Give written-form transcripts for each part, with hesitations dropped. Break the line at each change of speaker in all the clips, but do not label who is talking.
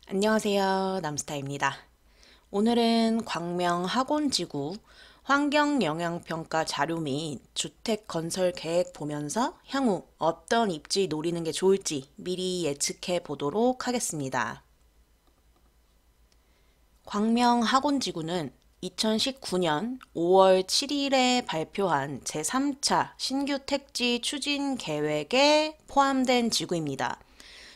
안녕하세요. 남스타입니다. 오늘은 광명학원지구 환경영향평가 자료 및 주택 건설 계획 보면서 향후 어떤 입지 노리는 게 좋을지 미리 예측해 보도록 하겠습니다. 광명학원지구는 2019년 5월 7일에 발표한 제3차 신규 택지 추진 계획에 포함된 지구입니다.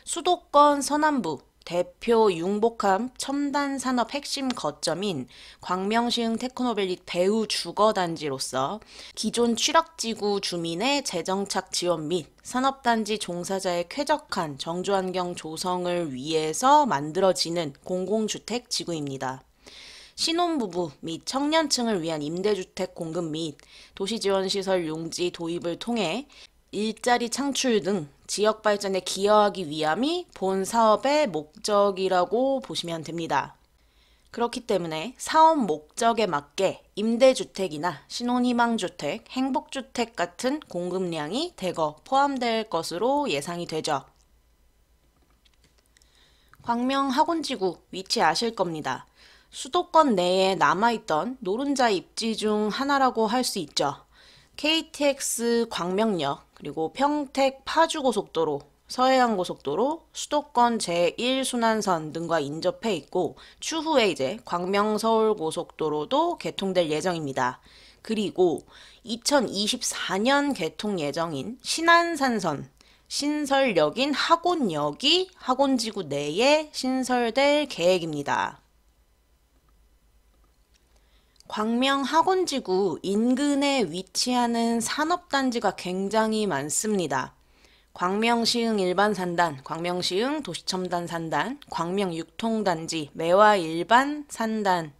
수도권 서남부 대표 융복합 첨단 산업 핵심 거점인 광명시흥 테크노밸리 배후 주거단지로서 기존 취락지구 주민의 재정착 지원 및 산업단지 종사자의 쾌적한 정주환경 조성을 위해서 만들어지는 공공주택 지구입니다. 신혼부부 및 청년층을 위한 임대주택 공급 및 도시지원시설 용지 도입을 통해 일자리 창출 등 지역 발전에 기여하기 위함이 본 사업의 목적이라고 보시면 됩니다. 그렇기 때문에 사업 목적에 맞게 임대주택이나 신혼희망주택, 행복주택 같은 공급량이 대거 포함될 것으로 예상이 되죠. 광명학원지구 위치 아실 겁니다. 수도권 내에 남아있던 노른자 입지 중 하나라고 할 수 있죠. KTX 광명역, 그리고 평택 파주고속도로, 서해안고속도로, 수도권 제1순환선 등과 인접해 있고 추후에 이제 광명서울고속도로도 개통될 예정입니다. 그리고 2024년 개통 예정인 신안산선, 신설역인 학원역이 학원지구 내에 신설될 계획입니다. 광명학원지구 인근에 위치하는 산업단지가 굉장히 많습니다. 광명시흥 일반산단, 광명시흥 도시첨단산단, 광명육통단지, 매화 일반산단.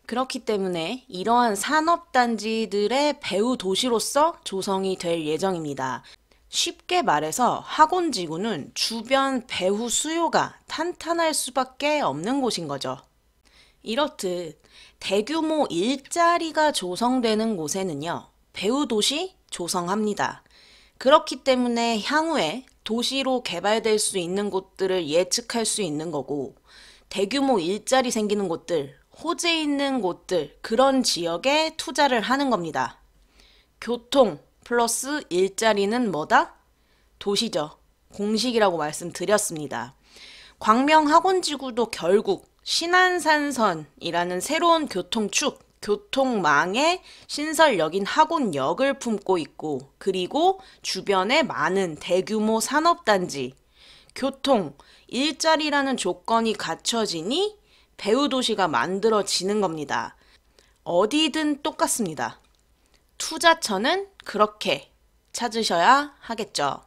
그렇기 때문에 이러한 산업단지들의 배후 도시로서 조성이 될 예정입니다. 쉽게 말해서 학원지구는 주변 배후 수요가 탄탄할 수밖에 없는 곳인 거죠. 이렇듯 대규모 일자리가 조성되는 곳에는요, 배후 도시 조성합니다. 그렇기 때문에 향후에 도시로 개발될 수 있는 곳들을 예측할 수 있는 거고, 대규모 일자리 생기는 곳들, 호재 있는 곳들, 그런 지역에 투자를 하는 겁니다. 교통 플러스 일자리는 뭐다? 도시죠. 공식이라고 말씀드렸습니다. 광명학원지구도 결국 신안산선이라는 새로운 교통축, 교통망의 신설역인 학원역을 품고 있고, 그리고 주변에 많은 대규모 산업단지, 교통, 일자리라는 조건이 갖춰지니 배후 도시가 만들어지는 겁니다. 어디든 똑같습니다. 투자처는 그렇게 찾으셔야 하겠죠.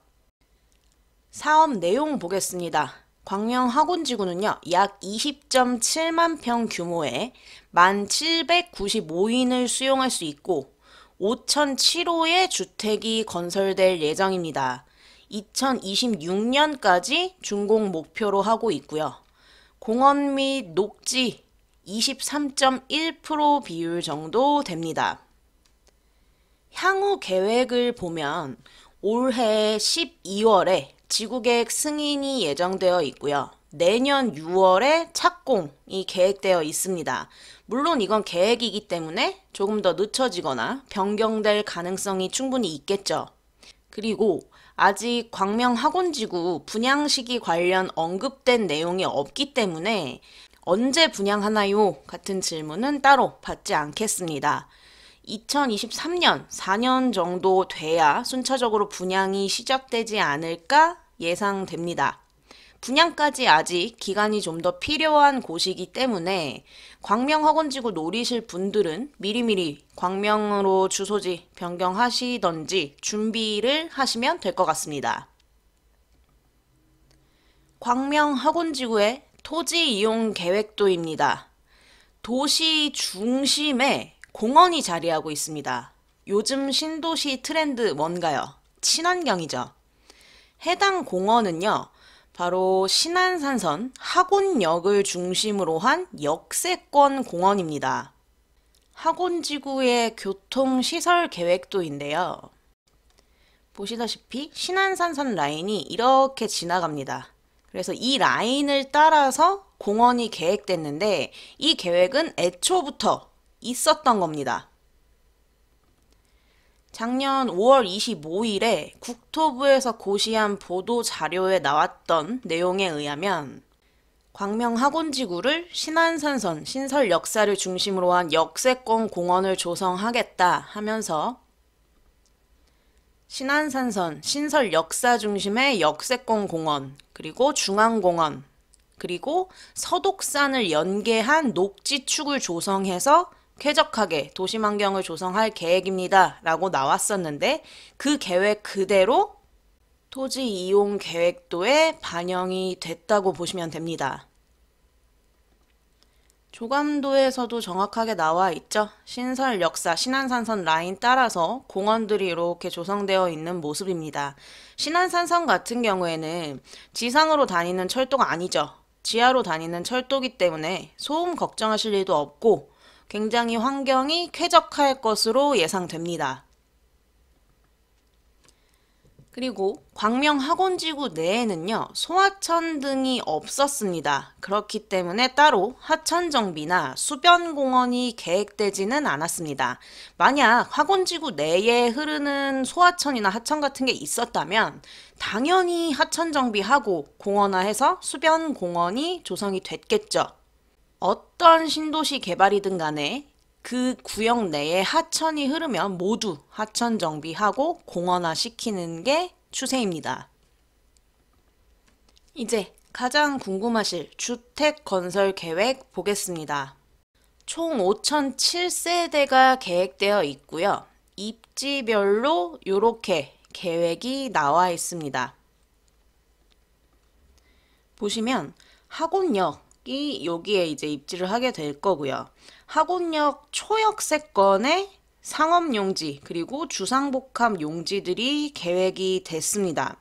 사업 내용 보겠습니다. 광명학원지구는요, 약 20.7만 평 규모의 1,795인을 수용할 수 있고 5,007호의 주택이 건설될 예정입니다. 2026년까지 준공 목표로 하고 있고요. 공원 및 녹지 23.1% 비율 정도 됩니다. 향후 계획을 보면 올해 12월에 지구계획 승인이 예정되어 있고요. 내년 6월에 착공이 계획되어 있습니다. 물론 이건 계획이기 때문에 조금 더 늦춰지거나 변경될 가능성이 충분히 있겠죠. 그리고 아직 광명학원지구 분양 시기 관련 언급된 내용이 없기 때문에 언제 분양하나요? 같은 질문은 따로 받지 않겠습니다. 2023년 4년 정도 돼야 순차적으로 분양이 시작되지 않을까 예상됩니다. 분양까지 아직 기간이 좀 더 필요한 곳이기 때문에 광명학원지구 노리실 분들은 미리미리 광명으로 주소지 변경하시던지 준비를 하시면 될 것 같습니다. 광명학원지구의 토지 이용 계획도입니다. 도시 중심에 공원이 자리하고 있습니다. 요즘 신도시 트렌드 뭔가요? 친환경이죠. 해당 공원은요, 바로 신안산선 학원역을 중심으로 한 역세권 공원입니다. 학원지구의 교통시설 계획도인데요. 보시다시피 신안산선 라인이 이렇게 지나갑니다. 그래서 이 라인을 따라서 공원이 계획됐는데 이 계획은 애초부터 있었던 겁니다. 작년 5월 25일에 국토부에서 고시한 보도 자료에 나왔던 내용에 의하면 광명학원지구를 신안산선 신설 역사를 중심으로 한 역세권 공원을 조성하겠다 하면서 신안산선 신설 역사 중심의 역세권 공원, 그리고 중앙공원, 그리고 서독산을 연계한 녹지축을 조성해서 쾌적하게 도심환경을 조성할 계획입니다 라고 나왔었는데 그 계획 그대로 토지 이용 계획도에 반영이 됐다고 보시면 됩니다. 조감도에서도 정확하게 나와 있죠. 신설 역사 신안산선 라인 따라서 공원들이 이렇게 조성되어 있는 모습입니다. 신안산선 같은 경우에는 지상으로 다니는 철도가 아니죠. 지하로 다니는 철도이기 때문에 소음 걱정하실 일도 없고 굉장히 환경이 쾌적할 것으로 예상됩니다. 그리고 광명학원지구 내에는요, 소하천 등이 없었습니다. 그렇기 때문에 따로 하천정비나 수변공원이 계획되지는 않았습니다. 만약 학원지구 내에 흐르는 소하천이나 하천 같은 게 있었다면 당연히 하천정비하고 공원화해서 수변공원이 조성이 됐겠죠. 어떤 신도시 개발이든 간에 그 구역 내에 하천이 흐르면 모두 하천 정비하고 공원화 시키는 게 추세입니다. 이제 가장 궁금하실 주택 건설 계획 보겠습니다. 총 5,007세대가 계획되어 있고요. 입지별로 이렇게 계획이 나와 있습니다. 보시면 학원역이 여기에 이제 입지를 하게 될 거고요. 학원역 초역세권에 상업용지 그리고 주상복합 용지들이 계획이 됐습니다.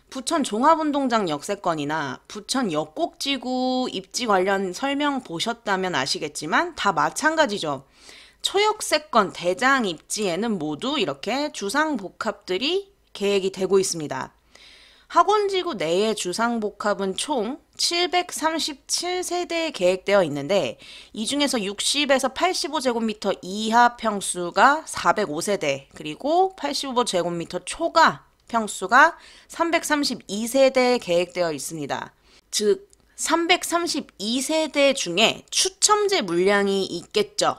부천 종합운동장 역세권이나 부천 역곡지구 입지 관련 설명 보셨다면 아시겠지만 다 마찬가지죠. 초역세권 대장 입지에는 모두 이렇게 주상복합들이 계획이 되고 있습니다. 학원지구 내의 주상복합은 총 737세대에 계획되어 있는데 이 중에서 60에서 85제곱미터 이하 평수가 405세대, 그리고 85제곱미터 초과 평수가 332세대에 계획되어 있습니다. 즉 332세대 중에 추첨제 물량이 있겠죠.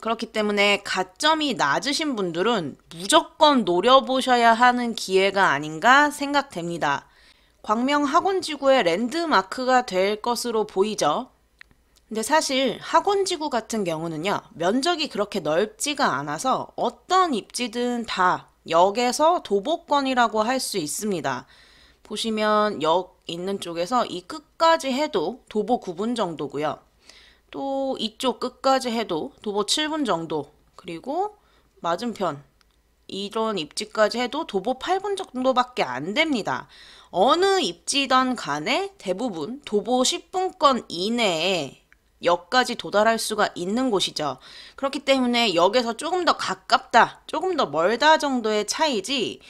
그렇기 때문에 가점이 낮으신 분들은 무조건 노려보셔야 하는 기회가 아닌가 생각됩니다. 광명학원지구의 랜드마크가 될 것으로 보이죠. 근데 사실 학원지구 같은 경우는요, 면적이 그렇게 넓지가 않아서 어떤 입지든 다 역에서 도보권이라고 할 수 있습니다. 보시면 역 있는 쪽에서 이 끝까지 해도 도보 9분 정도고요. 또 이쪽 끝까지 해도 도보 7분 정도, 그리고 맞은편 이런 입지까지 해도 도보 8분 정도밖에 안 됩니다. 어느 입지든 간에 대부분 도보 10분권 이내에 역까지 도달할 수가 있는 곳이죠. 그렇기 때문에 역에서 조금 더 가깝다, 조금 더 멀다 정도의 차이지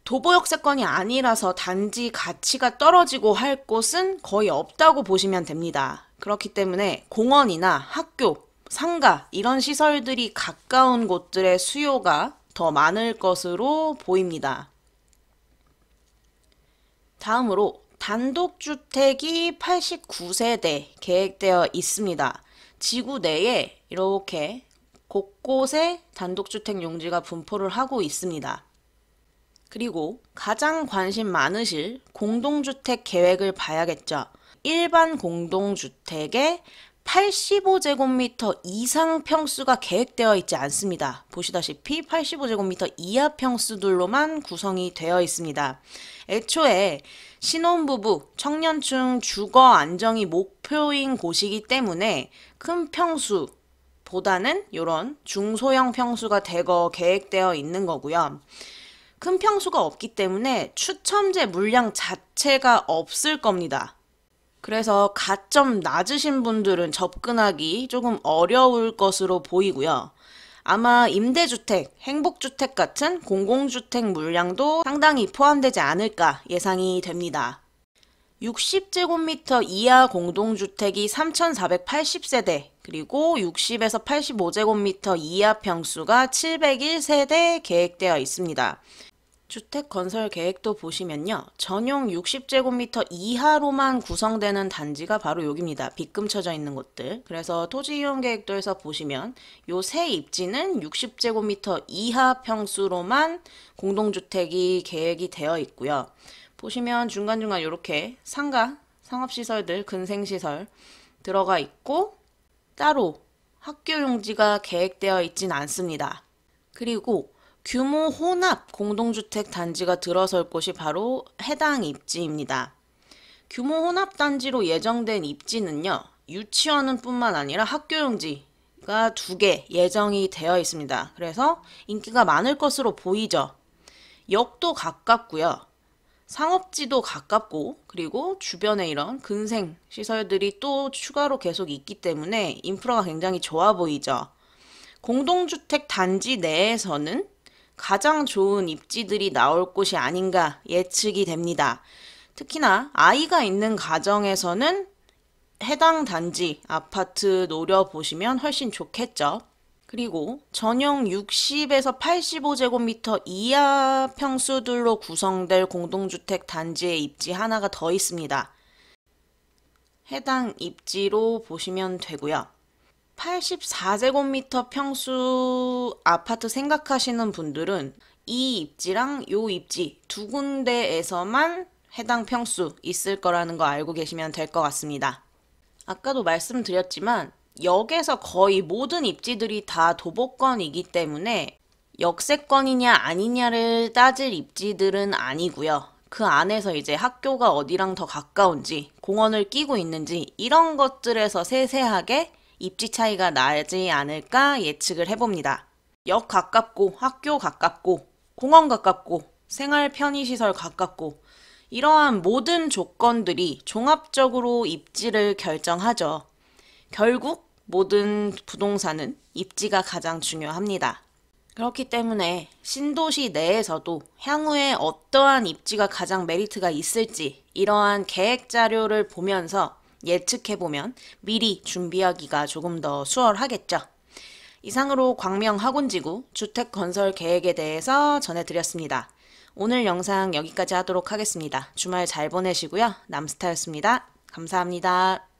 도보역세권이 아니라서 단지 가치가 떨어지고 할 곳은 거의 없다고 보시면 됩니다. 그렇기 때문에 공원이나 학교, 상가 이런 시설들이 가까운 곳들의 수요가 더 많을 것으로 보입니다. 다음으로 단독주택이 89세대 계획되어 있습니다. 지구 내에 이렇게 곳곳에 단독주택 용지가 분포를 하고 있습니다. 그리고 가장 관심 많으실 공동주택 계획을 봐야겠죠. 일반 공동주택에 85제곱미터 이상 평수가 계획되어 있지 않습니다. 보시다시피 85제곱미터 이하 평수들로만 구성이 되어 있습니다. 애초에 신혼부부, 청년층 주거 안정이 목표인 곳이기 때문에 큰 평수보다는 이런 중소형 평수가 대거 계획되어 있는 거고요. 큰 평수가 없기 때문에 추첨제 물량 자체가 없을 겁니다. 그래서 가점 낮으신 분들은 접근하기 조금 어려울 것으로 보이고요. 아마 임대주택, 행복주택 같은 공공주택 물량도 상당히 포함되지 않을까 예상이 됩니다. 60제곱미터 이하 공동주택이 3,480세대, 그리고 60에서 85제곱미터 이하 평수가 701세대 계획되어 있습니다. 주택 건설 계획도 보시면요. 전용 60제곱미터 이하로만 구성되는 단지가 바로 여기입니다. 빗금 쳐져 있는 곳들. 그래서 토지 이용 계획도에서 보시면 요 새 입지는 60제곱미터 이하 평수로만 공동주택이 계획이 되어 있고요. 보시면 중간중간 이렇게 상가, 상업시설들, 근생시설 들어가 있고 따로 학교 용지가 계획되어 있진 않습니다. 그리고 규모 혼합 공동주택 단지가 들어설 곳이 바로 해당 입지입니다. 규모 혼합 단지로 예정된 입지는요. 유치원은 뿐만 아니라 학교 용지가 2개 예정이 되어 있습니다. 그래서 인기가 많을 것으로 보이죠. 역도 가깝고요. 상업지도 가깝고 그리고 주변에 이런 근생 시설들이 또 추가로 계속 있기 때문에 인프라가 굉장히 좋아 보이죠. 공동주택 단지 내에서는 가장 좋은 입지들이 나올 곳이 아닌가 예측이 됩니다. 특히나 아이가 있는 가정에서는 해당 단지, 아파트 노려보시면 훨씬 좋겠죠. 그리고 전용 60에서 85제곱미터 이하 평수들로 구성될 공동주택 단지의 입지 하나가 더 있습니다. 해당 입지로 보시면 되고요. 84제곱미터 평수 아파트 생각하시는 분들은 이 입지랑 요 입지 2군데에서만 해당 평수 있을 거라는 거 알고 계시면 될 것 같습니다. 아까도 말씀드렸지만 역에서 거의 모든 입지들이 다 도보권이기 때문에 역세권이냐 아니냐를 따질 입지들은 아니고요. 그 안에서 이제 학교가 어디랑 더 가까운지, 공원을 끼고 있는지 이런 것들에서 세세하게 입지 차이가 나지 않을까 예측을 해봅니다. 역 가깝고 학교 가깝고 공원 가깝고 생활 편의시설 가깝고 이러한 모든 조건들이 종합적으로 입지를 결정하죠. 결국 모든 부동산은 입지가 가장 중요합니다. 그렇기 때문에 신도시 내에서도 향후에 어떠한 입지가 가장 메리트가 있을지 이러한 계획 자료를 보면서 예측해보면 미리 준비하기가 조금 더 수월하겠죠. 이상으로 광명 학운지구 주택건설 계획에 대해서 전해드렸습니다. 오늘 영상 여기까지 하도록 하겠습니다. 주말 잘 보내시고요. 남스타였습니다. 감사합니다.